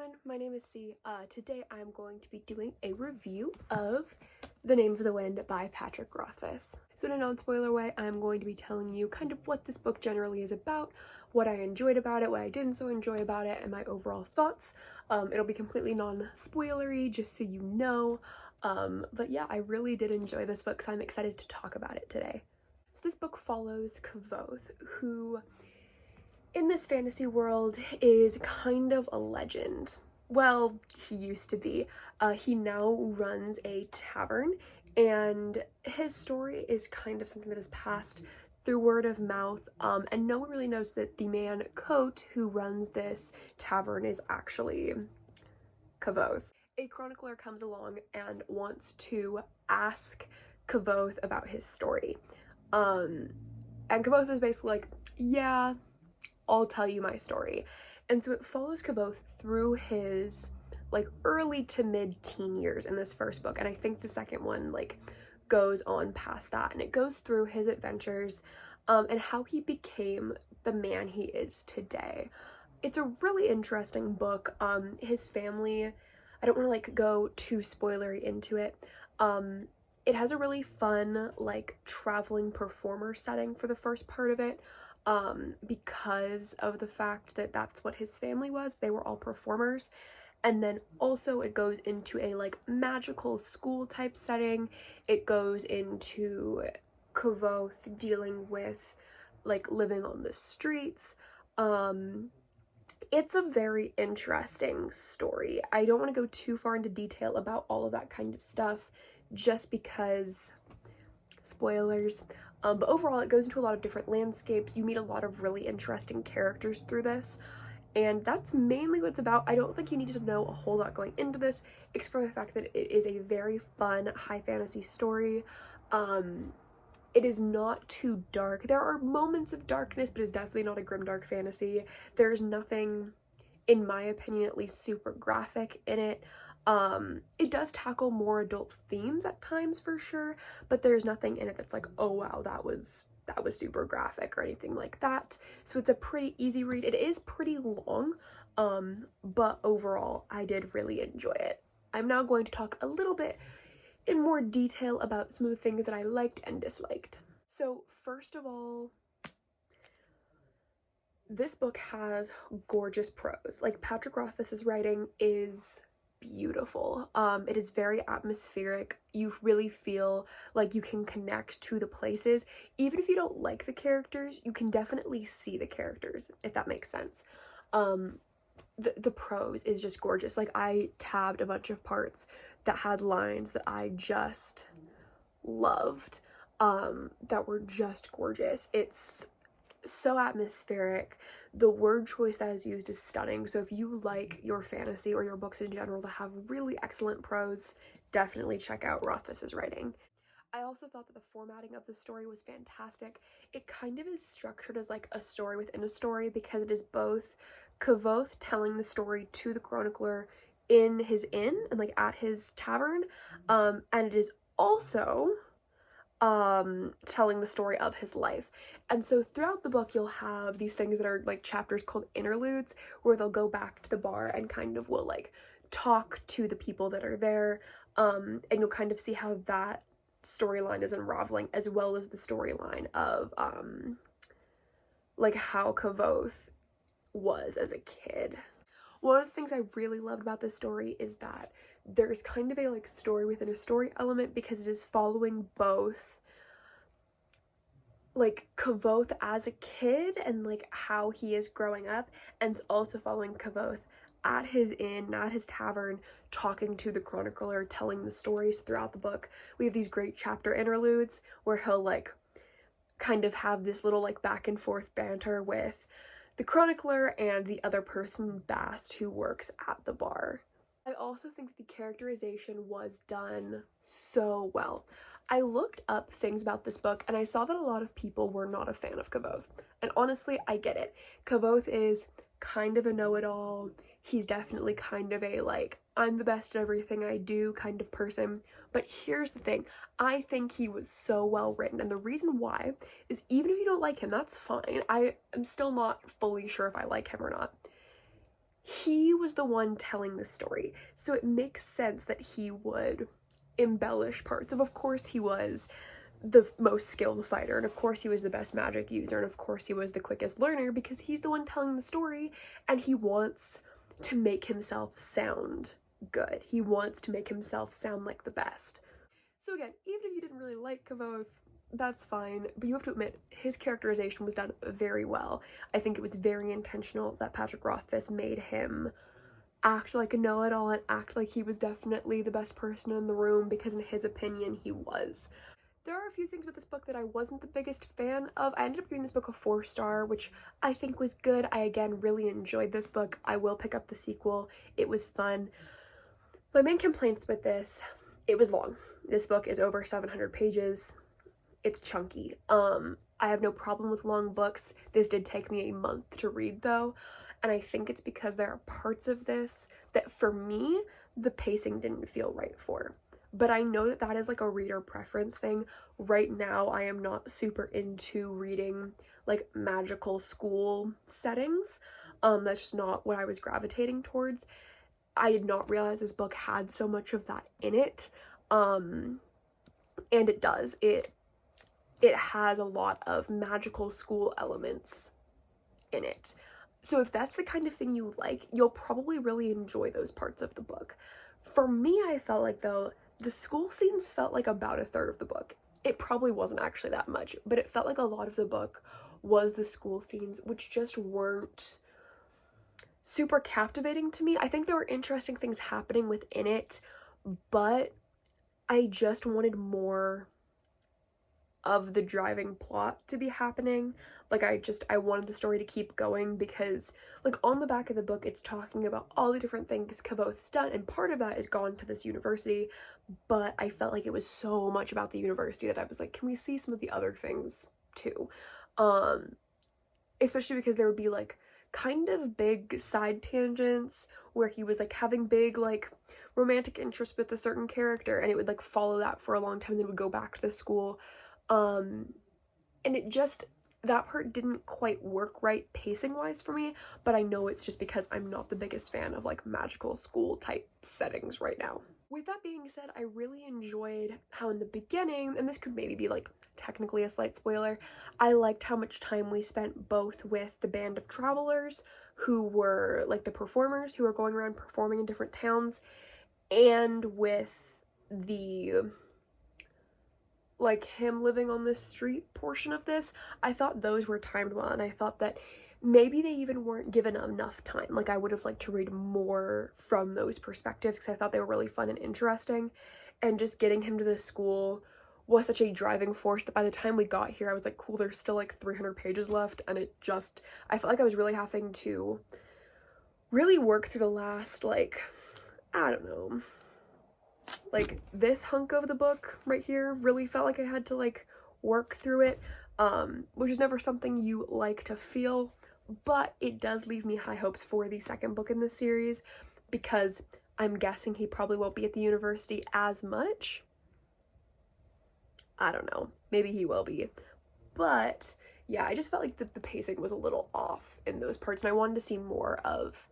everyone, my name is C. Today I'm going to be doing a review of The Name of the Wind by Patrick Rothfuss. So in a non-spoiler way, I'm going to be telling you kind of what this book generally is about, what I enjoyed about it, what I didn't so enjoy about it, and my overall thoughts. It'll be completely non-spoilery, just so you know. But yeah, I really did enjoy this book, so I'm excited to talk about it today. So this book follows Kvothe, who in this fantasy world is kind of a legend. Well, he used to be. He now runs a tavern, and his story is kind of something that is passed through word of mouth, and no one really knows that the man Coat who runs this tavern is actually Kvothe. A chronicler comes along and wants to ask Kvothe about his story. And Kvothe is basically like, yeah, I'll tell you my story. And so it follows Kvothe through his like early to mid-teen years in this first book, and I think the second one like goes on past that, and it goes through his adventures and how he became the man he is today. It's a really interesting book. His family, I don't want to like go too spoilery into it. It has a really fun like traveling performer setting for the first part of it. Because of the fact that that's what his family was. They were all performers. And then also it goes into a like magical school type setting. It goes into Kvothe dealing with like living on the streets. It's a very interesting story. I don't want to go too far into detail about all of that kind of stuff just because spoilers. But overall it goes into a lot of different landscapes. You meet a lot of really interesting characters through this, and that's mainly what it's about. I don't think you need to know a whole lot going into this, except for the fact that it is a very fun high fantasy story. It is not too dark. There are moments of darkness, but it's definitely not a grimdark fantasy. There's nothing, in my opinion at least, super graphic in it. It does tackle more adult themes at times for sure, but there's nothing in it that's like, oh wow, that was super graphic or anything like that. So it's a pretty easy read. It is pretty long, but overall I did really enjoy it. I'm now going to talk a little bit in more detail about some of the things that I liked and disliked. So first of all, this book has gorgeous prose. Like, Patrick Rothfuss's writing is beautiful. It is very atmospheric. You really feel like you can connect to the places. Even if you don't like the characters, you can definitely see the characters, if that makes sense. The prose is just gorgeous. Like, I tabbed a bunch of parts that had lines that I just loved, that were just gorgeous. It's so atmospheric. The word choice that is used is stunning. So if you like your fantasy or your books in general to have really excellent prose, definitely check out Rothfuss's writing. I also thought that the formatting of the story was fantastic. It kind of is structured as like a story within a story, because it is both Kvothe telling the story to the chronicler in his inn and like at his tavern, and it is also telling the story of his life. And so throughout the book you'll have these things that are like chapters called interludes, where they'll go back to the bar and kind of will like talk to the people that are there, and you'll kind of see how that storyline is unraveling, as well as the storyline of like how Kvothe was as a kid. One of the things I really loved about this story is that there's kind of a like story within a story element, because it is following both like Kvothe as a kid and like how he is growing up, and it's also following Kvothe at his inn, at his tavern, talking to the chronicler, telling the stories throughout the book. We have these great chapter interludes where he'll like kind of have this little like back and forth banter with the chronicler and the other person, Bast, who works at the bar. I also think that the characterization was done so well. I looked up things about this book and I saw that a lot of people were not a fan of Kvothe. And honestly, I get it. Kvothe is kind of a know-it-all. He's definitely kind of a like, I'm the best at everything I do kind of person. But here's the thing. I think he was so well written, and the reason why is, even if you don't like him, that's fine. I am still not fully sure if I like him or not. he was the one telling the story, so it makes sense that he would embellish parts of course he was the most skilled fighter, and of course he was the best magic user, and of course he was the quickest learner, because he's the one telling the story and he wants to make himself sound good. He wants to make himself sound like the best. So again, even if you didn't really like Kvothe, that's fine, but you have to admit his characterization was done very well. I think it was very intentional that Patrick Rothfuss made him act like a know-it-all and act like he was definitely the best person in the room, because in his opinion he was. There are a few things with this book that I wasn't the biggest fan of. I ended up giving this book a 4-star, which I think was good. I again really enjoyed this book. I will pick up the sequel. It was fun. My main complaints with this, it was long. This book is over 700 pages. It's chunky. I have no problem with long books. This did take me a month to read though, and I think it's because there are parts of this that for me, the pacing didn't feel right for. But I know that that is like a reader preference thing. Right now, I am not super into reading like magical school settings. That's just not what I was gravitating towards. I did not realize this book had so much of that in it. And it does. It has a lot of magical school elements in it. So if that's the kind of thing you like, you'll probably really enjoy those parts of the book. For me, I felt like though, the school scenes felt like about 1/3 of the book. It probably wasn't actually that much, but it felt like a lot of the book was the school scenes, which just weren't super captivating to me. I think there were interesting things happening within it, but I just wanted more of the driving plot to be happening. Like I wanted the story to keep going, because like on the back of the book it's talking about all the different things Kvothe's done, and part of that is gone to this university, but I felt like it was so much about the university that I was like, can we see some of the other things too? Especially because there would be like kind of big side tangents where he was like having big like romantic interest with a certain character, and it would like follow that for a long time, and then would go back to the school. And it just, that part didn't quite work right pacing wise for me, but I know it's just because I'm not the biggest fan of like magical school type settings right now. With that being said, I really enjoyed how in the beginning, and this could maybe be like technically a slight spoiler, I liked how much time we spent both with the band of travelers who were like the performers who were going around performing in different towns, and with the like him living on the street portion of this. I thought those were timed well, and I thought that maybe they even weren't given enough time. Like I would have liked to read more from those perspectives, because I thought they were really fun and interesting, and just getting him to the school was such a driving force that by the time we got here I was like, cool, there's still like 300 pages left, and it just, I felt like I was really having to really work through the last like, I don't know, like this hunk of the book right here really felt like I had to like work through it, which is never something you like to feel, but it does leave me high hopes for the second book in this series, because I'm guessing he probably won't be at the university as much. I don't know, maybe he will be, but yeah, I just felt like the pacing was a little off in those parts, and I wanted to see more of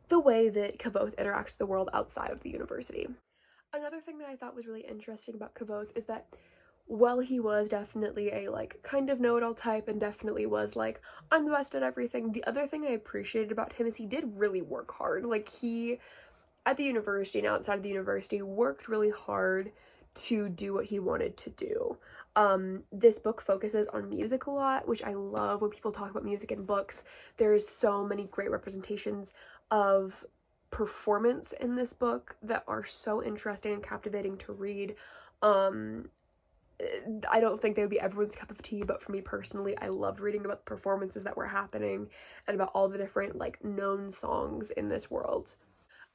the way that Kvothe interacts with the world outside of the university. Another thing that I thought was really interesting about Kvothe is that while he was definitely a like kind of know-it-all type and definitely was like, I'm the best at everything, the other thing I appreciated about him is he did really work hard. Like he, at the university and outside of the university, worked really hard to do what he wanted to do. This book focuses on music a lot, which I love when people talk about music in books. There's so many great representations of performance in this book that are so interesting and captivating to read. I don't think they would be everyone's cup of tea, but for me personally, I loved reading about the performances that were happening and about all the different like known songs in this world.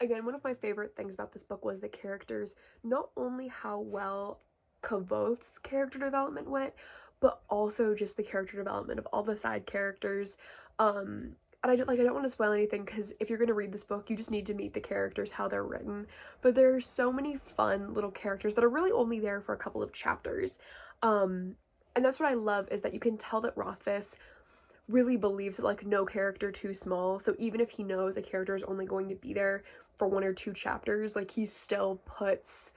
Again, one of my favorite things about this book was the characters, not only how well Kvothe's character development went, but also just the character development of all the side characters. And I don't want to spoil anything, because if you're going to read this book, you just need to meet the characters, how they're written. But there are so many fun little characters that are really only there for a couple of chapters. And that's what I love, is that you can tell that Rothfuss really believes that like no character too small. So even if he knows a character is only going to be there for 1 or 2 chapters, like he still puts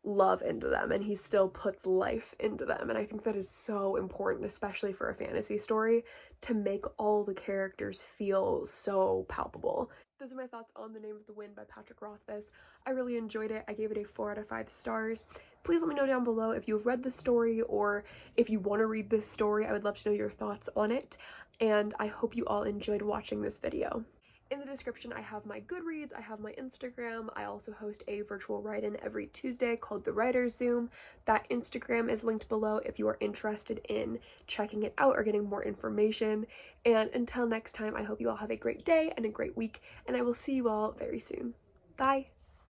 love into them and he still puts life into them. And I think that is so important, especially for a fantasy story, to make all the characters feel so palpable. Those are my thoughts on The Name of the Wind by Patrick Rothfuss. I really enjoyed it. I gave it a 4 out of 5 stars. Please let me know down below if you've read the story or if you want to read this story. I would love to know your thoughts on it, and I hope you all enjoyed watching this video. In the description, I have my Goodreads, I have my Instagram. I also host a virtual write-in every Tuesday called The Writer's Zoom. That Instagram is linked below if you are interested in checking it out or getting more information. And until next time, I hope you all have a great day and a great week, and I will see you all very soon. Bye!